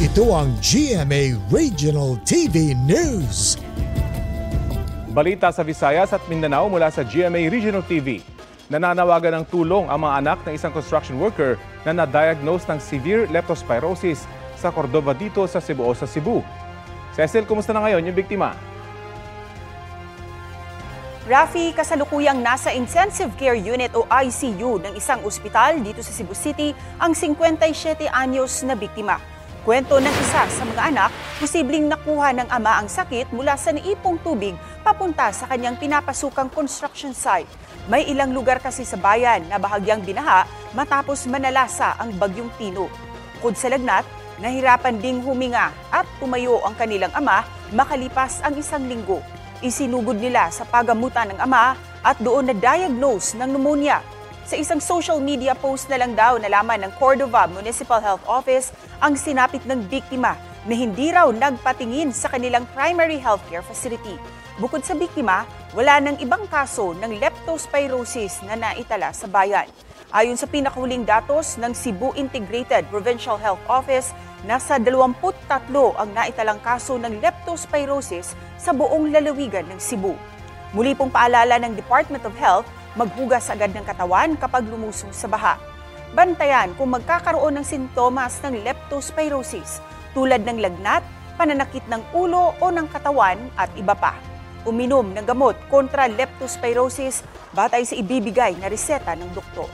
Ito ang GMA Regional TV News. Balita sa Visayas at Mindanao mula sa GMA Regional TV. Nananawagan ng tulong ang mga anak ng isang construction worker na na-diagnose ng severe leptospirosis sa Cordova dito sa Cebu. Cecil, kumusta na ngayon yung biktima? Rafi, kasalukuyang nasa Intensive Care Unit o ICU ng isang ospital dito sa Cebu City ang 57 anyos na biktima. Kwento ng isa sa mga anak, posibleng nakuha ng ama ang sakit mula sa naipong tubig papunta sa kanyang pinapasukang construction site. May ilang lugar kasi sa bayan na bahagyang binaha matapos manalasa ang bagyong Tino. Bukod sa lagnat, nahirapan ding huminga at tumayo ang kanilang ama makalipas ang isang linggo. Isinugod nila sa pagamutan ng ama at doon na-diagnose ng pneumonia. Sa isang social media post na lang daw nalaman ng Cordova Municipal Health Office ang sinapit ng biktima na hindi raw nagpatingin sa kanilang primary healthcare facility. Bukod sa biktima, wala nang ibang kaso ng leptospirosis na naitala sa bayan. Ayon sa pinakahuling datos ng Cebu Integrated Provincial Health Office, nasa 23 ang naitalang kaso ng leptospirosis sa buong lalawigan ng Cebu. Muli pong paalala ng Department of Health, maghugas agad ng katawan kapag lumusong sa baha. Bantayan kung magkakaroon ng sintomas ng leptospirosis tulad ng lagnat, pananakit ng ulo o ng katawan at iba pa. Uminom ng gamot kontra leptospirosis batay sa ibibigay na reseta ng doktor.